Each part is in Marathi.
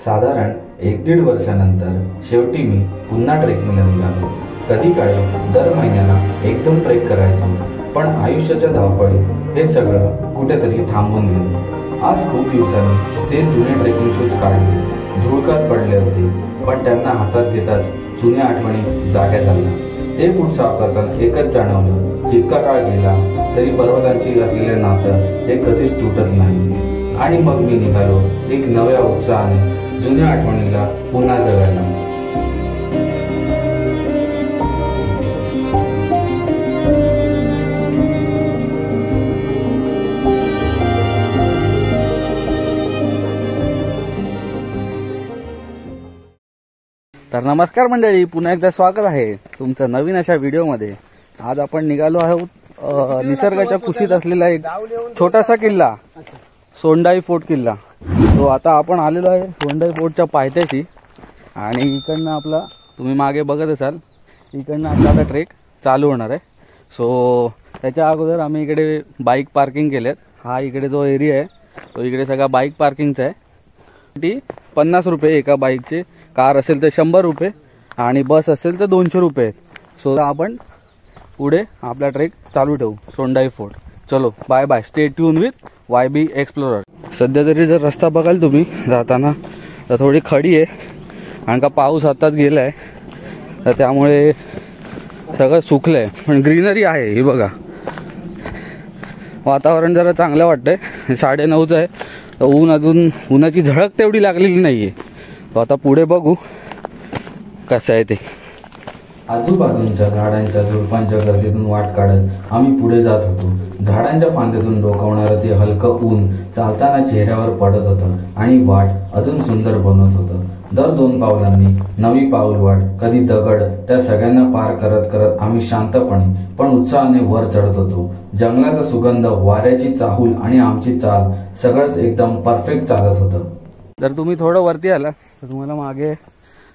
साधारण 1-1.5 वर्षानंतर शेवटी मी पुन्हा ट्रेकिंगला निघालो। कधी काळी दर महिन्याला 1-2 ट्रेक करायचो, पण आयुष्याच्या धावपळीत हे सगळं कुठेतरी थांबून गेलं। आज खूप दिवसांनी ते जुने ट्रेकिंग शूज काढले, धुळकात पडले होते, पण त्यांना हातात घेताच जुन्या आठवणी जाग्या झाल्या। ते बूट साफ करताना एकच जाणवलं, जितका काळ गेला तरी पर्वतांची असलेले नातं हे कधीच तुटत नाही। आणि मग मी निघालो एक नव्या उत्साहाने जुन्या आठवणीला पुन्हा जगायला। तर नमस्कार मंडळी, पुन्हा एकदा स्वागत आहे तुमचं नवीन अशा व्हिडिओमध्ये। आज आपण निघालो आहोत निसर्गाच्या कुशीत असलेला एक छोटासा किल्ला, सोंडाई फोर्ट किल्ला। तो आता आपण आलेलो आहे सोंडाई फोर्टच्या पायथ्याशी, आणि इकडनं आपला तुम्ही मागे बघत असाल, इकडनं आता ट्रेक चालू होणार आहे। सो त्याच्या अगोदर आम्ही इकडे बाईक पार्किंग केलेत। हा इकडे जो एरिया आहे तो इकडे सगळा बाईक पार्किंगचा आहे। ती 50 रुपये एका बाईकचे, कार असेल तर 100 रुपये आणि बस असेल तर 200 रुपये। सो आपण पुढे आपला ट्रेक चालू ठेवू सोंडाई फोर्ट। चलो bye bye, stay tune with YB explorer. सध्या तरी जर रस्ता बघाल तुम्ही जाताना तर थोडी खडी आहे, कारण का पाऊस आताच गेलाय, तर त्यामुळे सगळं सुकलंय, पण ग्रीनरी आहे। हे बघा, वातावरण जरा चांगलं वाटतंय। 9:30चं आहे, तर ऊन अजून उन्हाची झळक तेवढी लागलेली नाहीये। आता पुढे बघू कसं आहे ते। आजूबाजूंच्या झाडांच्या झुडपांच्या गर्दीतून वाट काढत आम्ही पुढे जात होतो। झाडांच्या फांद्यातून डोकावणारं ते हलकं ऊन चालताना चेहऱ्यावर पडत होतं आणि वाट अजून सुंदर बनत होतं। दर 2 पावलांनी नवी पाऊल वाट, कधी दगड, त्या सगळ्यांना पार करत करत आम्ही शांतपणे पण उत्साहाने वर चढत होतो। जंगलाचा सुगंध, वाऱ्याची चाहूल आणि आमची चाल सगळंच एकदम परफेक्ट चालत होतं। जर तुम्ही थोडं वरती आला तर तुम्हाला मागे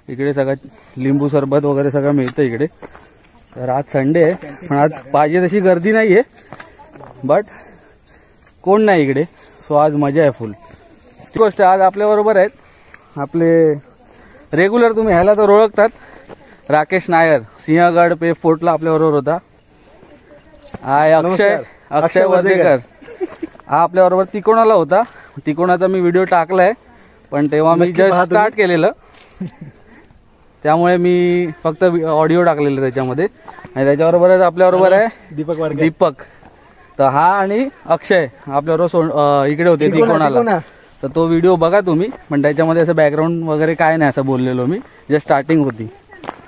इकडे सगळं लिंबू सरबत वगैरे सगळं मिळतं इकडे। तर आज संडे आहे, पण आज पाहिजे तशी गर्दी नाही आहे, बट कोण नाही इकडे, सो आज मजा आहे फुल। ती गोष्ट आज आपल्याबरोबर आहेत आपले रेग्युलर, तुम्ही ह्याला तर ओळखतात, राकेश नायर सिंहगड पे फोर्टला आपल्याबरोबर होता। हाय अक्षय वर्धेकर, हा आपल्याबरोबर तिकोणाला होता। तिकोणाचा मी व्हिडिओ टाकलाय, पण तेव्हा मी जस्ट स्टार्ट केलेलं, त्यामुळे मी फक्त ऑडिओ टाकलेलं त्याच्यामध्ये। आणि त्याच्याबरोबरच आपल्याबरोबर आहे दीपक। तर हा आणि अक्षय आपल्याबरोबर इकडे होते तिकोणाला, तर तो व्हिडिओ बघा तुम्ही। पण त्याच्यामध्ये असं बॅकग्राऊंड वगैरे काय नाही, असं बोललेलो मी, जस्ट स्टार्टिंग होती।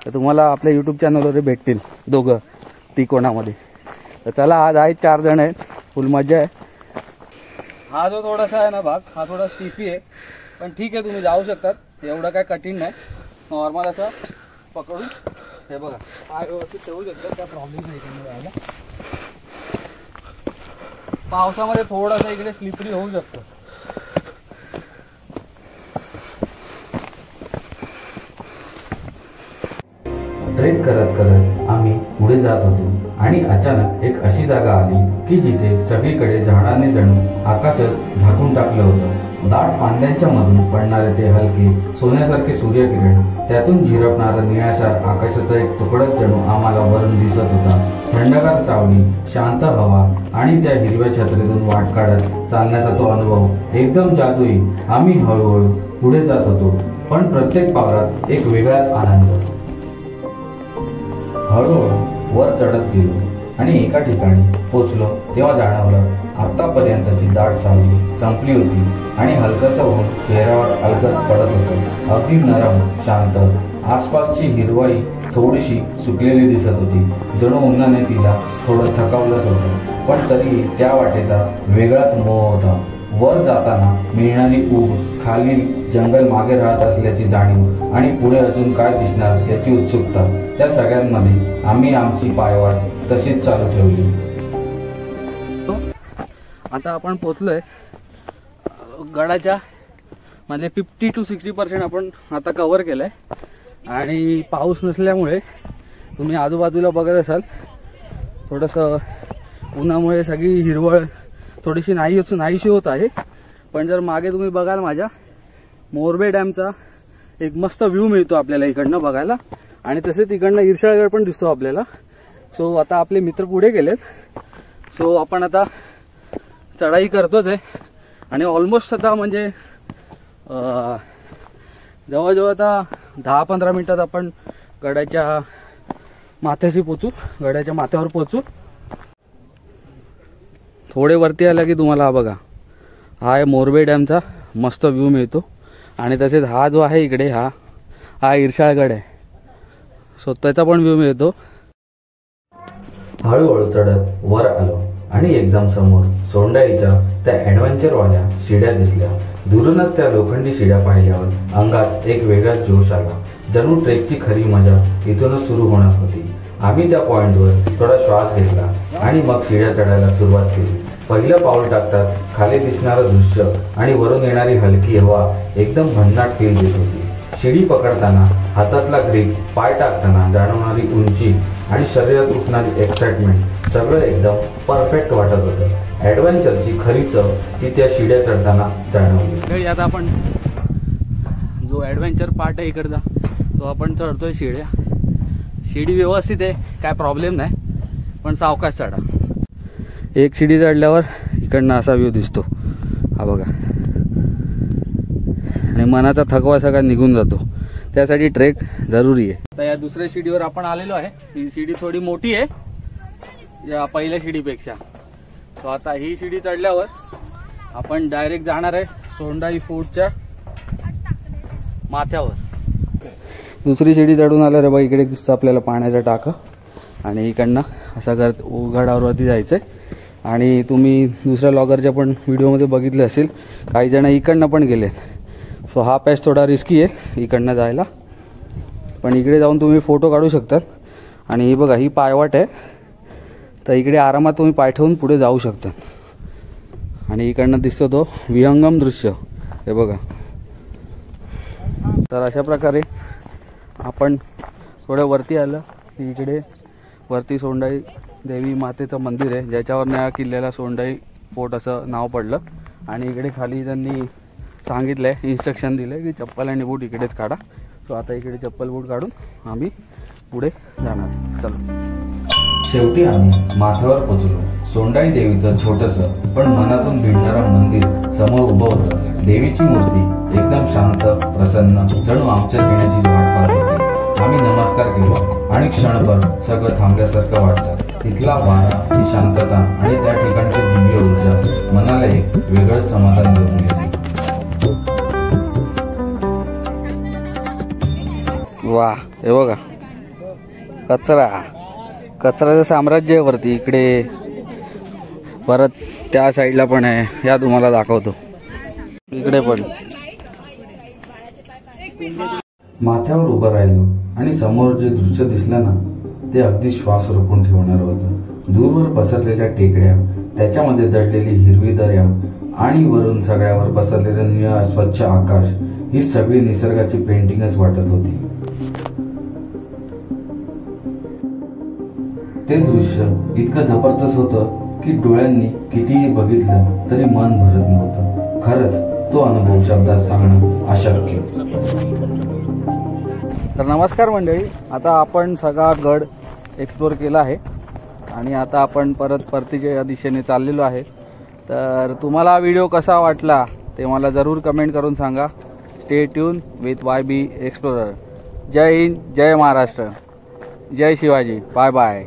तर तुम्हाला आपल्या यूट्यूब चॅनलवर भेटतील दोघं तिकोणामध्ये। तर चला, आज आहेत 4 जण आहेत, फुल मजा आहे। हा जो थोडासा आहे ना भाग, हा थोडा स्टिफी आहे, पण ठीक आहे, तुम्ही जाऊ शकतात, एवढं काय कठीण नाही। नॉर्मल असं पकडून हे बघा, पाय व्यवस्थित ठेवू शकतात, काय प्रॉब्लेम नाही इकडे जायला। पावसामध्ये थोडासा इकडे स्लिपरी होऊ शकतो। ट्रेक करत करत आम्ही पुढे जात होतो, आणि अचानक एक अशी जागा आली की जिथे सगळीकडे झाडांनी जणू आकाशच झाकून टाकलं होतं। दाट फांद्यांच्या मधून पडणारे ते हलके सोन्यासारखे सूर्यकिरण, त्यातून झिरपणारं निळाशार आकाशाचा एक तुकडच जणू आम्हाला वरून दिसत होता। थंडगार सावली, शांत हवा आणि त्या हिरव्या छत्रीतून वाट काढत चालण्याचा तो अनुभव एकदम जादुई। आम्ही हळूहळू पुढे जात होतो, पण प्रत्येक पावलात एक वेगळाच आनंद। हळूहळू वर चढत गेलो आणि एका ठिकाणी पोचलो तेव्हा जाणवलं आतापर्यंतची दाट सावली संपली होती आणि हलकसं ऊन चेहऱ्यावर अलगद पडत होतं। अगदी नरम, शांत। आसपासची हिरवाई थोडीशी सुकलेली दिसत होती, जणू उन्हाने तिला थोडं थकावलंच होतं, पण तरी त्या वाटेचा वेगळाच मोह होता। वर जाताना मिळणारी ऊब, खाली जंगल मागे राहत असल्याची जाणीव आणि पुढे अजून काय दिसणार याची उत्सुकता, त्या सगळ्यांमध्ये आम्ही आमची पायवाट तशीच चालू ठेवली। आता आपण पोचलोय गडाच्या मध्ये 50 to 60% आपण आता कव्हर केलंय, आणि पाऊस नसल्यामुळे तुम्ही आजूबाजूला बघत असाल थोडंसं उन्हामुळे सगळी हिरवळ थोडीशी नाहीशी होत आहे। पण जर मागे तुम्ही बघाल माझ्या, मोरबे डॅमचा एक मस्त व्ह्यू मिळतो आपल्याला इकडनं बघायला आणि तसेच इकडनं इर्शाळगड पण दिसतो आपल्याला. सो आता आपले मित्र पुढे गेलेत. सो आपण आता चढाई करतोच आहे आणि ऑलमोस्ट आता म्हणजे जवळजवळ आता 10-15 मिनिटात आपण गडाच्या माथ्याशी पोचू, गडाच्या माथ्यावर पोचू. थोडे वरती आला की तुम्हाला हा बघा, हा आहे मोरबे डॅमचा मस्त व्ह्यू मिळतो आणि तसेच हा जो आहे इकडे हा इर्शाळगड आहे. सो त्याचा पण व्ह्यू मिळतो. हळूहळू चढत वर आलो आणि एकदम समोर सोंडाईच्या त्या ॲडव्हेंचरवाल्या शिड्या दिसल्या. दुरूनच त्या लोखंडी शिड्या पाहिल्यावर अंगात एक वेगळाच जोश आला. जणू ट्रेकची खरी मजा इथूनच सुरू होणार होती. आम्ही त्या पॉइंटवर थोडा श्वास घेतला आणि मग शिड्या चढायला सुरुवात केली. पहिलं पाऊल टाकतात खाली दिसणारं दृश्य आणि वरून येणारी हलकी हवा एकदम भन्नाट फील देत होती. शिडी पकडताना हातातला ग्रीप, पाय टाकताना जाणवणारी उंची आणि शरीरात उठणारी एक्साइटमेंट सगळं एकदम परफेक्ट वाटत होतं. ॲडव्हेंचरची खरी चव ती त्या शिड्या चढताना जाणवली. आता आपण जो ॲडव्हेंचर पार्ट आहे इकडचा तो आपण चढतोय शिड्या. शिडी व्यवस्थित आहे, काय प्रॉब्लेम नाही, पण सावकाश चढा. एक शिडी चढल्यावर इकडनं असा व्ह्यू दिसतो, हा बघा, आणि मनाचा थकवा सगळा निघून जातो. त्यासाठी ट्रेक जरुरी आहे. आता या दुसऱ्या शिडीवर आपण आलेलो आहे. ही शिडी थोडी मोठी आहे या पहिल्या शिडीपेक्षा. सो आता ही शिडी चढल्यावर आपण डायरेक्ट जाणार आहे सोंडाई फोर्टच्या माथ्यावर. दुसरी शिडी चढून आल्यावर बघा इकडे दिसतं आपल्याला पाण्याचा टाका आणि इकडनं असा गडावरती जायचं आहे. आणि तुम्ही दुसऱ्या लॉगरच्या पण व्हिडिओमध्ये बघितले असेल, काही जण इकडनं पण गेलेत. सो हा पॅच थोडा रिस्की आहे इकडनं जायला, पण इकडे जाऊन तुम्ही फोटो काढू शकतात. आणि ही बघा, ही पायवाट आहे, तर इकडे आरामात तुम्ही पाय ठेवून पुढे जाऊ शकतात. आणि इकडनं दिसतो तो विहंगम दृश्य, हे बघा. तर अशा प्रकारे आपण थोडं वरती आलं की इकडे वरती सोंडाई देवी मातेचं मंदिर आहे, ज्याच्यावर या किल्ल्याला सोंडाई फोर्ट असं नाव पडलं. आणि इकडे खाली त्यांनी सांगितलंय, इन्स्ट्रक्शन दिले की चप्पल आणि बूट इकडेच काढा. सो आता इकडे चप्पल बूट काढून आम्ही पुढे जाणार. चलो. शेवटी आम्ही माथ्यावर पोचलो. सोंडाई देवीचं छोटंसं पण मनातून भिडणारं मंदिर समोर उभं होतं. देवीची मूर्ती एकदम शांत, प्रसन्न, जणू आमच्या येण्याची वाट पाहत होती. आम्ही नमस्कार केला आणि क्षणभर सगळं थांबल्यासारखं वाटलं. तिथला वारा, ती शांतता आणि त्या ठिकाणची दिव्य ऊर्जा मनाला एक वेगळंच समाधान देऊन गेली. वा, हे बघा, कचराचं साम्राज्य आहे वरती. इकडे परत त्या साईडला पण आहे, या तुम्हाला दाखवतो. इकडे पण माथ्यावर उभं राहिलो आणि समोर जे दृश्य दिसलं ना, ते अगदी श्वास रोखून ठेवणारं होतं. दूरवर पसरलेल्या टेकड्या, त्याच्यामध्ये दडलेली हिरवी दर्या आणि वरून सगळ्यावर पसरलेलं निळं स्वच्छ आकाश, ही सगळी निसर्गाची पेंटिंगच वाटत होती. ते दृश्य इतकं जबरदस्त होतं की डोळ्यांनी कितीही बघितलं तरी मन भरत नव्हतं. खरंच तो अनुभव शब्दात सांगणं अशक्य. तर नमस्कार मंडळी, आता आपण सगळा गड एक्सप्लोर केला आहे आणि आता आपण परतीच्या दिशेने चाललेलो आहे. तर तुम्हाला हा व्हिडिओ कसा वाटला ते मला जरूर कमेंट करून सांगा. Stay tune with YB explorer. जय हिंद, जय महाराष्ट्र, जय शिवाजी. Bye bye.